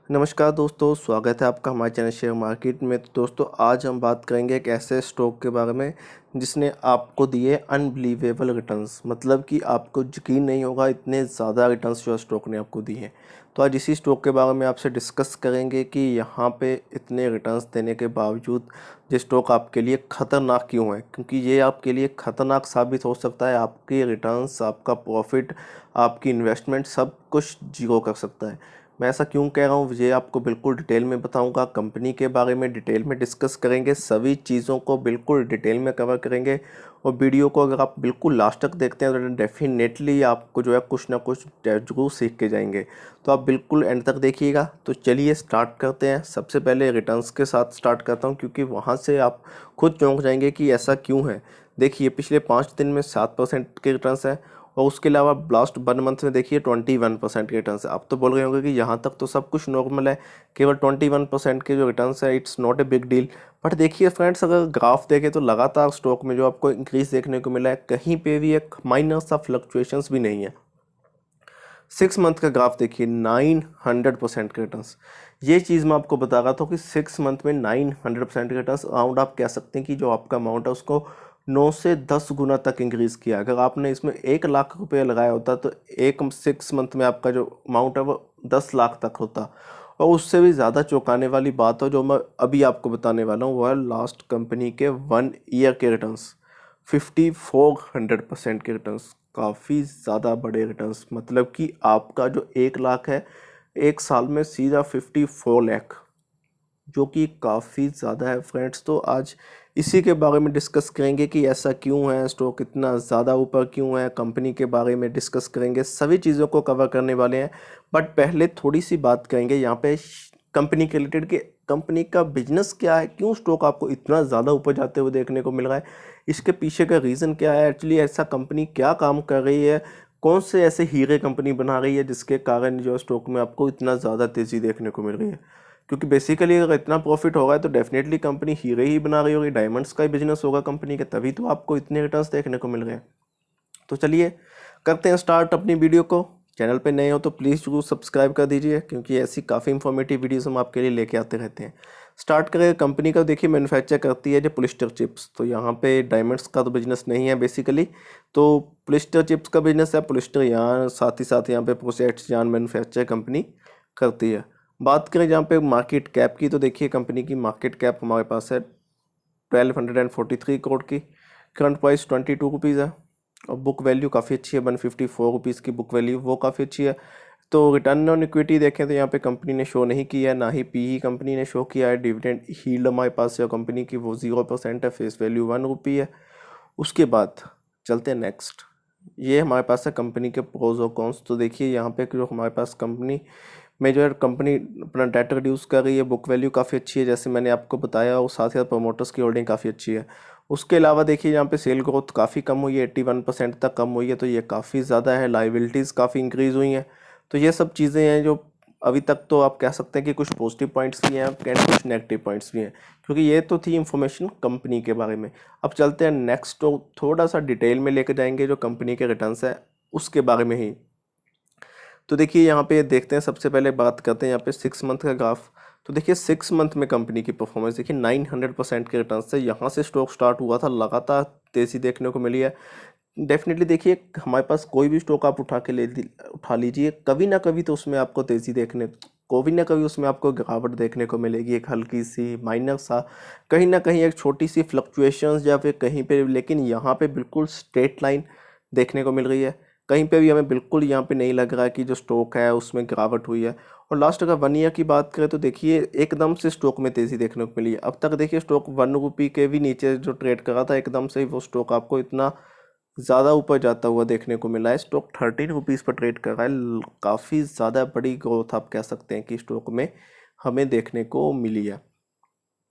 नमस्कार दोस्तों, स्वागत है आपका हमारे चैनल शेयर मार्केट में। तो दोस्तों आज हम बात करेंगे एक ऐसे स्टॉक के बारे में जिसने आपको दिए अनबिलीवेबल रिटर्न्स, मतलब कि आपको यकीन नहीं होगा इतने ज़्यादा रिटर्न्स जो स्टॉक ने आपको दिए हैं। तो आज इसी स्टॉक के बारे में आपसे डिस्कस करेंगे कि यहाँ पे इतने रिटर्न्स देने के बावजूद ये स्टॉक आपके लिए ख़तरनाक क्यों है, क्योंकि ये आपके लिए ख़तरनाक साबित हो सकता है। आपके रिटर्न्स, आपका प्रॉफिट, आपकी इन्वेस्टमेंट सब कुछ जीरो कर सकता है। मैं ऐसा क्यों कह रहा हूँ ये आपको बिल्कुल डिटेल में बताऊंगा। कंपनी के बारे में डिटेल में डिस्कस करेंगे, सभी चीज़ों को बिल्कुल डिटेल में कवर करेंगे। और वीडियो को अगर आप बिल्कुल लास्ट तक देखते हैं तो डेफिनेटली आपको जो है कुछ ना कुछ जरूर सीख के जाएंगे। तो आप बिल्कुल एंड तक देखिएगा। तो चलिए स्टार्ट करते हैं। सबसे पहले रिटर्न्स के साथ स्टार्ट करता हूँ, क्योंकि वहाँ से आप खुद चौंक जाएंगे कि ऐसा क्यों है। देखिए पिछले 5 दिन में 7% के रिटर्न्स है, और उसके अलावा लास्ट 1 मंथ में देखिए 21% के रिटर्न्स है। आप तो बोल रहे होंगे कि यहाँ तक तो सब कुछ नॉर्मल है, केवल 21% के जो रिटर्न्स है it's not a big deal. But देखिए फ्रेंड्स, अगर ग्राफ देखें तो लगातार स्टॉक में जो आपको इंक्रीज देखने को मिला है, कहीं पे भी एक माइनर सा फ्लक्चुएशंस भी नहीं है। 6 मंथ का ग्राफ देखिए, 900% के रिटर्न्स। ये चीज़ मैं आपको बता रहा था कि 6 मंथ में 900% के रिटर्न्स, अराउंड आप कह सकते हैं कि जो आपका अमाउंट है उसको 9 से 10 गुना तक इंक्रीज़ किया। अगर आपने इसमें 1 लाख रुपये लगाया होता तो 6 मंथ में आपका जो अमाउंट है वो 10 लाख तक होता। और उससे भी ज़्यादा चौंकाने वाली बात हो जो मैं अभी आपको बताने वाला हूँ, वह है लास्ट कंपनी के 1 ईयर के रिटर्न्स। 5400% के रिटर्न्स, काफ़ी ज़्यादा बड़े रिटर्न्स। मतलब कि आपका जो 1 लाख है, 1 साल में सीधा 54 लाख, जो कि काफ़ी ज़्यादा है फ्रेंड्स। तो आज इसी के बारे में डिस्कस करेंगे कि ऐसा क्यों है, स्टॉक इतना ज़्यादा ऊपर क्यों है, कंपनी के बारे में डिस्कस करेंगे, सभी चीज़ों को कवर करने वाले हैं। बट पहले थोड़ी सी बात करेंगे यहाँ पे कंपनी के रिलेटेड कि कंपनी का बिजनेस क्या है, क्यों स्टॉक आपको इतना ज़्यादा ऊपर जाते हुए देखने को मिल रहा है, इसके पीछे का रीज़न क्या है, एक्चुअली ऐसा कंपनी क्या काम कर रही है, कौन से ऐसे हीरे कंपनी बना रही है जिसके कारण जो स्टॉक में आपको इतना ज़्यादा तेज़ी देखने को मिल रही है। क्योंकि बेसिकली अगर इतना प्रॉफिट होगा तो डेफिनेटली कंपनी हीरे ही बना रही होगी, डायमंड्स का ही बिजनेस होगा कंपनी के, तभी तो आपको इतने रिटर्न्स देखने को मिल रहे हैं। तो चलिए करते हैं स्टार्ट अपनी वीडियो को। चैनल पे नए हो तो प्लीज़ जरूर सब्सक्राइब कर दीजिए, क्योंकि ऐसी काफ़ी इंफॉर्मेटिव वीडियोस हम आपके लिए लेके आते रहते हैं। स्टार्ट करें कंपनी का। देखिए मैन्युफैक्चर करती है जो पॉलिस्टर चिप्स, तो यहाँ पे डायमंड्स का तो बिजनेस नहीं है बेसिकली, तो पॉलिस्टर चिप्स का बिजनेस है। पॉलिस्टर यहाँ साथ ही यहाँ पे प्रोसेस्ड यार्न मैन्युफैक्चर कंपनी करती है। बात करें जहाँ पे मार्केट कैप की, तो देखिए कंपनी की मार्केट कैप हमारे पास है 1243 करोड़ की। करंट प्राइस 22 रुपीज़ है, और बुक वैल्यू काफ़ी अच्छी है, 154 रुपीज़ की बुक वैल्यू, वो काफ़ी अच्छी है। तो रिटर्न ऑन इक्विटी देखें तो यहाँ पे कंपनी ने शो नहीं किया है, ना ही पीई कंपनी ने शो किया है। डिविडेंड यील्ड हमारे पास है कंपनी की, वो 0% है, फेस वैल्यू 1 रुपी है। उसके बाद चलते हैं नेक्स्ट। ये हमारे पास है कंपनी के प्रोज और कॉन्स। तो देखिए यहाँ पे जो हमारे पास कंपनी में जो है कंपनी अपना डेट रिड्यूस कर रही है, बुक वैल्यू काफ़ी अच्छी है जैसे मैंने आपको बताया, और साथ ही साथ प्रोमोटर्स की होल्डिंग काफ़ी अच्छी है। उसके अलावा देखिए यहाँ पे सेल ग्रोथ काफ़ी कम हुई है, 81% तक कम हुई है, तो ये काफ़ी ज़्यादा है। लाइबिलिटीज़ काफ़ी इंक्रीज़ हुई हैं। तो ये सब चीज़ें हैं जो अभी तक तो आप कह सकते हैं कि कुछ पॉजिटिव पॉइंट्स भी हैं एंड कुछ नेगेटिव पॉइंट्स भी हैं, क्योंकि ये तो थी इन्फॉर्मेशन कंपनी के बारे में। अब चलते हैं नेक्स्ट, तो थोड़ा सा डिटेल में लेकर जाएंगे जो कंपनी के रिटर्न्स है उसके बारे में ही। तो देखिए यहाँ पे देखते हैं, सबसे पहले बात करते हैं यहाँ पे 6 मंथ का ग्राफ। तो देखिए 6 मंथ में कंपनी की परफॉर्मेंस देखिए 900% के रिटर्न से यहाँ से स्टॉक स्टार्ट हुआ था, लगातार तेज़ी देखने को मिली है। डेफिनेटली देखिए हमारे पास कोई भी स्टॉक आप उठा लीजिए, कभी ना कभी तो उसमें आपको तेज़ी देखने, कभी ना कभी उसमें आपको गिरावट देखने को मिलेगी, एक हल्की सी माइनर सा, कहीं ना कहीं एक छोटी सी फ्लक्चुएशंस या फिर कहीं पे, लेकिन यहाँ पे बिल्कुल स्ट्रेट लाइन देखने को मिल रही है। कहीं पे भी हमें बिल्कुल यहाँ पे नहीं लग रहा है कि जो स्टॉक है उसमें गिरावट हुई है। और लास्ट अगर 1 ईयर की बात करें तो देखिए एकदम से स्टॉक में तेज़ी देखने को मिली है। अब तक देखिए स्टॉक 1 रुपये के भी नीचे जो ट्रेड कर रहा था, एकदम से ही वो स्टॉक आपको इतना ज़्यादा ऊपर जाता हुआ देखने को मिला है। स्टॉक 13 रुपीज़ पर ट्रेड कर रहा है, काफ़ी ज़्यादा बड़ी ग्रोथ आप कह सकते हैं कि स्टॉक में हमें देखने को मिली है।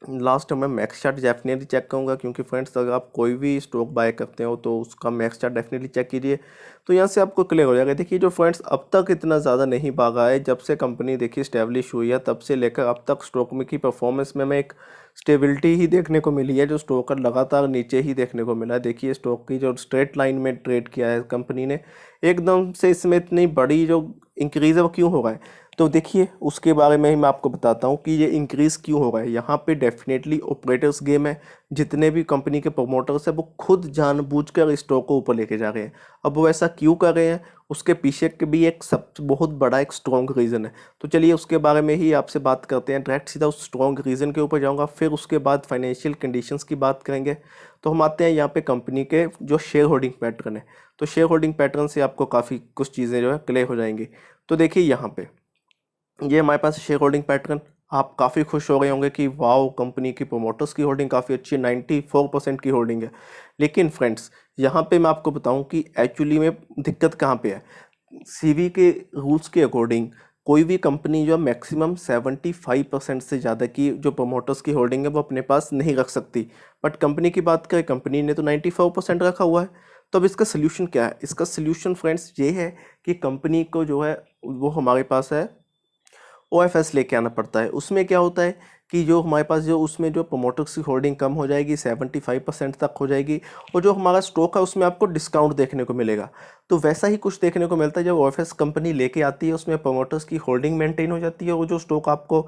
लास्ट में मैक्स चार्ट डेफिनेटली चेक करूँगा, क्योंकि फ्रेंड्स अगर आप कोई भी स्टॉक बाय करते हो तो उसका मैक्स चार्ट डेफिनेटली चेक कीजिए, तो यहाँ से आपको क्लियर हो जाएगा। देखिए जो फ्रेंड्स अब तक इतना ज़्यादा नहीं भागा है, जब से कंपनी देखिए स्टेब्लिश हुई है तब से लेकर अब तक स्टॉक में की परफॉर्मेंस में हमें एक स्टेबिलिटी ही देखने को मिली है, जो स्टॉक का लगातार नीचे ही देखने को मिला है। देखिए स्टॉक की जो स्ट्रेट लाइन में ट्रेड किया है कंपनी ने, एकदम से इसमें इतनी बड़ी जो इंक्रीज़ है वो क्यों हो रहा है। तो देखिए उसके बारे में ही मैं आपको बताता हूँ कि ये इंक्रीज़ क्यों हो रहा है। यहाँ पे डेफिनेटली ऑपरेटर्स गेम है, जितने भी कंपनी के प्रमोटर्स हैं वो खुद जानबूझकर स्टॉक को ऊपर लेके जा रहे हैं। अब वो ऐसा क्यों कर रहे हैं, उसके पीछे के भी एक सब बहुत बड़ा एक स्ट्रॉन्ग रीज़न है। तो चलिए उसके बारे में ही आपसे बात करते हैं, डायरेक्ट सीधा उस स्ट्रॉन्ग रीज़न के ऊपर जाऊँगा, फिर उसके बाद फाइनेंशियल कंडीशंस की बात करेंगे। तो हम आते हैं यहाँ पे कंपनी के जो शेयर होल्डिंग पैटर्न है। तो शेयर होल्डिंग पैटर्न से आपको काफ़ी कुछ चीज़ें जो है क्लियर हो जाएंगी। तो देखिए यहाँ पे ये हमारे पास शेयर होल्डिंग पैटर्न, आप काफ़ी खुश हो गए होंगे कि वाओ कंपनी की प्रोमोटर्स की होल्डिंग काफ़ी अच्छी है, 94% की होल्डिंग है। लेकिन फ्रेंड्स यहाँ पे मैं आपको बताऊं कि एक्चुअली में दिक्कत कहाँ पे है। सीवी के रूल्स के अकॉर्डिंग कोई भी कंपनी जो मैक्सिमम 75% से ज़्यादा की जो प्रोमोटर्स की होल्डिंग है वो अपने पास नहीं रख सकती। बट कंपनी की बात करें, कंपनी ने तो 94% रखा हुआ है। तो अब इसका सोल्यूशन क्या है? इसका सोल्यूशन फ्रेंड्स ये है कि कंपनी को जो है वो हमारे पास है ओएफएस लेके आना पड़ता है। उसमें क्या होता है कि जो हमारे पास जो उसमें जो प्रमोटर्स की होल्डिंग कम हो जाएगी, 75% तक हो जाएगी, और जो हमारा स्टॉक है उसमें आपको डिस्काउंट देखने को मिलेगा। तो वैसा ही कुछ देखने को मिलता है जब ओएफएस कंपनी लेके आती है, उसमें प्रमोटर्स की होल्डिंग मेंटेन हो जाती है और जो स्टॉक आपको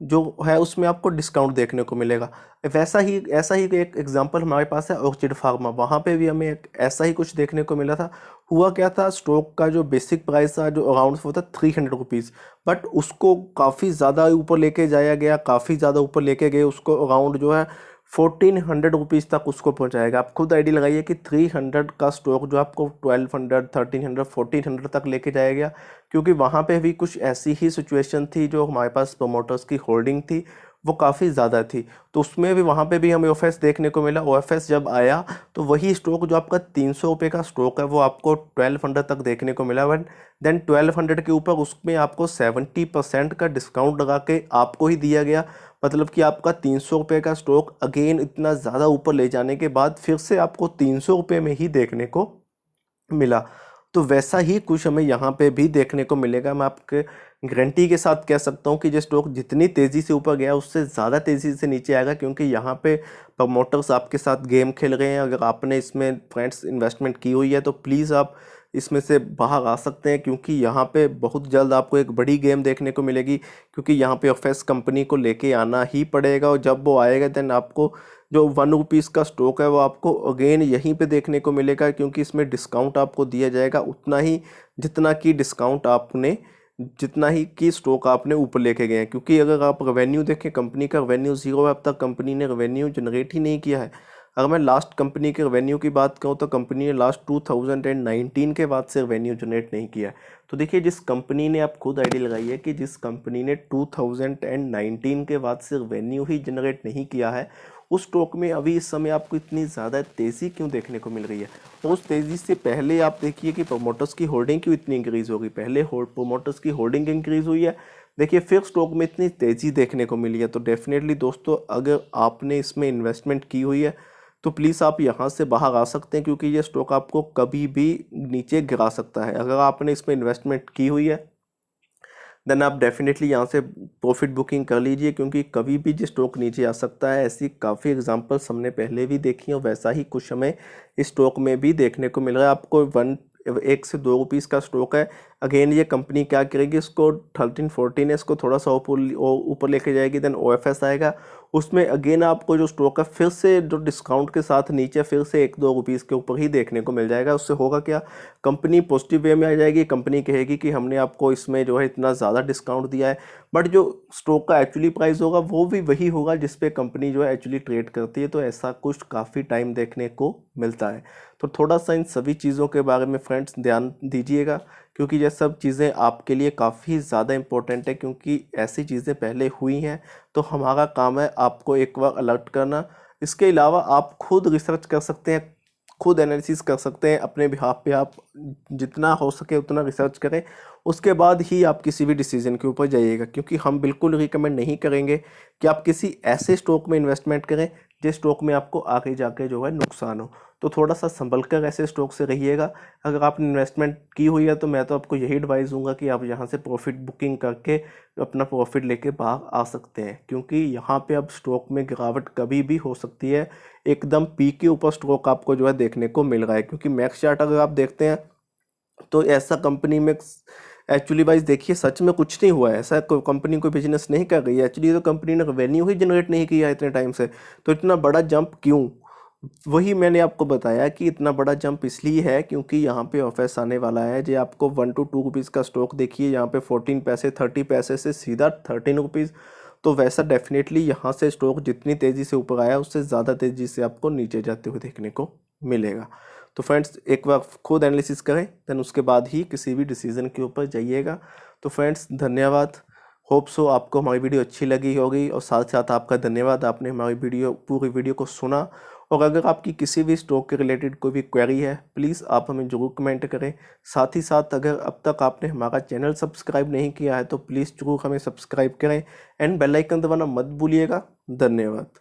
जो है उसमें आपको डिस्काउंट देखने को मिलेगा। वैसा ही ऐसा ही एक एग्जांपल हमारे पास है ऑर्चिड फार्मा, वहाँ पे भी हमें एक ऐसा ही कुछ देखने को मिला था। हुआ क्या था, स्टॉक का जो बेसिक प्राइस था जो अराउंड वो था 300 रुपीज़, बट उसको काफ़ी ज़्यादा ऊपर लेके जाया गया, काफ़ी ज़्यादा ऊपर लेके गए उसको, अराउंड जो है 1400 रुपीज़ तक उसको पहुंचाएगा। आप खुद आइडिया लगाइए कि 300 का स्टॉक जो आपको 1200, 1300, 1400 तक लेके जाएगा। क्योंकि वहाँ पे भी कुछ ऐसी ही सिचुएशन थी, जो हमारे पास प्रमोटर्स की होल्डिंग थी वो काफ़ी ज़्यादा थी। तो उसमें भी वहाँ पे भी हमें ओएफएस देखने को मिला। ओएफएस जब आया तो वही स्टॉक जो आपका 300 रुपये का स्टॉक है वो आपको 1200 तक देखने को मिला। बट देन 1200 के ऊपर उसमें आपको 70% का डिस्काउंट लगा के आपको ही दिया गया। मतलब कि आपका 300 रुपये का स्टॉक अगेन इतना ज़्यादा ऊपर ले जाने के बाद फिर से आपको 300 रुपये में ही देखने को मिला। तो वैसा ही कुछ हमें यहाँ पे भी देखने को मिलेगा। मैं आपके गारंटी के साथ कह सकता हूँ कि ये स्टॉक जितनी तेज़ी से ऊपर गया उससे ज़्यादा तेज़ी से नीचे आएगा, क्योंकि यहाँ पे प्रमोटर्स आपके साथ गेम खेल रहे हैं। अगर आपने इसमें फ्रेंड्स इन्वेस्टमेंट की हुई है तो प्लीज़ आप इसमें से बाहर आ सकते हैं, क्योंकि यहाँ पे बहुत जल्द आपको एक बड़ी गेम देखने को मिलेगी। क्योंकि यहाँ पे ऑफेस कंपनी को लेके आना ही पड़ेगा, और जब वो आएगा देन आपको जो 1 रुपीज़ का स्टॉक है वो आपको अगेन यहीं पे देखने को मिलेगा, क्योंकि इसमें डिस्काउंट आपको दिया जाएगा उतना ही जितना कि डिस्काउंट आपने जितना ही कि स्टॉक आपने ऊपर लेके गए हैं। क्योंकि अगर आप रेवेन्यू देखें, कंपनी का रेवेन्यू ज़ीरो है, अब तक कंपनी ने रेवेन्यू जनरेट ही नहीं किया है। अगर मैं लास्ट कंपनी के रेवेन्यू की बात करूं तो कंपनी ने लास्ट 2019 के बाद से रेवेन्यू जनरेट नहीं किया है। तो देखिए जिस कंपनी ने, आप खुद आइडिया लगाइए कि जिस कंपनी ने 2019 के बाद से रेवेन्यू ही जनरेट नहीं किया है, उस स्टॉक में अभी इस समय आपको इतनी ज़्यादा तेज़ी क्यों देखने को मिल रही है। और उस तेज़ी से पहले आप देखिए कि प्रोमोटर्स की होल्डिंग क्यों इतनी इंक्रीज़ होगी। पहले प्रोमोटर्स की होल्डिंग इंक्रीज़ हुई है, देखिए फिर स्टॉक में इतनी तेज़ी देखने को मिली है। तो डेफिनेटली दोस्तों, अगर आपने इसमें इन्वेस्टमेंट की हुई है तो प्लीज़ आप यहाँ से बाहर आ सकते हैं, क्योंकि ये स्टॉक आपको कभी भी नीचे गिरा सकता है। अगर आपने इसमें इन्वेस्टमेंट की हुई है देन आप डेफिनेटली यहाँ से प्रॉफिट बुकिंग कर लीजिए, क्योंकि कभी भी जो स्टॉक नीचे आ सकता है। ऐसी काफ़ी एग्जांपल्स हमने पहले भी देखी और वैसा ही कुछ हमें इस स्टॉक में भी देखने को मिल रहा है। आपको 1 से 2 रुपीज़ का स्टॉक है, अगेन ये कंपनी क्या करेगी, इसको 13-14 है, इसको थोड़ा सा ऊपर लेके जाएगी। देन ओएफएस आएगा, उसमें अगेन आपको जो स्टॉक है फिर से जो डिस्काउंट के साथ नीचे फिर से 1-2 रुपीज़ के ऊपर ही देखने को मिल जाएगा। उससे होगा क्या, कंपनी पॉजिटिव वे में आ जाएगी। कंपनी कहेगी कि हमने आपको इसमें जो है इतना ज़्यादा डिस्काउंट दिया है, बट जो स्टॉक का एक्चुअली प्राइस होगा वो भी वही होगा जिस पे कंपनी जो है एक्चुअली ट्रेड करती है। तो ऐसा कुछ काफ़ी टाइम देखने को मिलता है। तो थोड़ा सा इन सभी चीज़ों के बारे में फ्रेंड्स ध्यान दीजिएगा, क्योंकि ये सब चीज़ें आपके लिए काफ़ी ज़्यादा इम्पोर्टेंट है, क्योंकि ऐसी चीज़ें पहले हुई हैं। तो हमारा काम है आपको एक बार अलर्ट करना। इसके अलावा आप खुद रिसर्च कर सकते हैं, खुद एनालिसिस कर सकते हैं अपने बिहाफ पे। आप जितना हो सके उतना रिसर्च करें, उसके बाद ही आप किसी भी डिसीजन के ऊपर जाइएगा। क्योंकि हम बिल्कुल रिकमेंड नहीं करेंगे कि आप किसी ऐसे स्टॉक में इन्वेस्टमेंट करें जिस स्टॉक में आपको आगे जाके जो है नुकसान हो। तो थोड़ा सा संभल कर ऐसे स्टॉक से रहिएगा। अगर आपने इन्वेस्टमेंट की हुई है तो मैं तो आपको यही एडवाइस दूंगा कि आप यहाँ से प्रॉफिट बुकिंग करके अपना प्रॉफिट लेके बाहर आ सकते हैं, क्योंकि यहाँ पे अब स्टॉक में गिरावट कभी भी हो सकती है। एकदम पीक के ऊपर स्टॉक आपको जो है देखने को मिल रहा है, क्योंकि मैक्स चार्ट अगर आप देखते हैं तो ऐसा कंपनी में एक्चुअली वाइज देखिए सच में कुछ नहीं हुआ है, ऐसा कंपनी कोई बिजनेस नहीं कर रही है, एक्चुअली तो कंपनी ने रेवेन्यू ही जनरेट नहीं किया इतने टाइम से, तो इतना बड़ा जंप क्यों? वही मैंने आपको बताया कि इतना बड़ा जंप इसलिए है क्योंकि यहाँ पे ऑफर्स आने वाला है। जो आपको 1 to 2 रुपीज़ का स्टॉक देखिए यहाँ पे 14 पैसे 30 पैसे से सीधा 13 रुपीज़, तो वैसा डेफिनेटली यहाँ से स्टॉक जितनी तेज़ी से ऊपर आया उससे ज़्यादा तेज़ी से आपको नीचे जाते हुए देखने को मिलेगा। तो फ्रेंड्स एक बार खुद एनालिसिस करें, देन उसके बाद ही किसी भी डिसीजन के ऊपर जाइएगा। तो फ्रेंड्स धन्यवाद, होप सो आपको हमारी वीडियो अच्छी लगी होगी, और साथ साथ आपका धन्यवाद आपने हमारी पूरी वीडियो को सुना। और अगर आपकी किसी भी स्टॉक के रिलेटेड कोई भी क्वेरी है प्लीज़ आप हमें ज़रूर कमेंट करें। साथ ही साथ अगर अब तक आपने हमारा चैनल सब्सक्राइब नहीं किया है तो प्लीज़ ज़रूर हमें सब्सक्राइब करें एंड बेल आइकन दबाना मत भूलिएगा। धन्यवाद।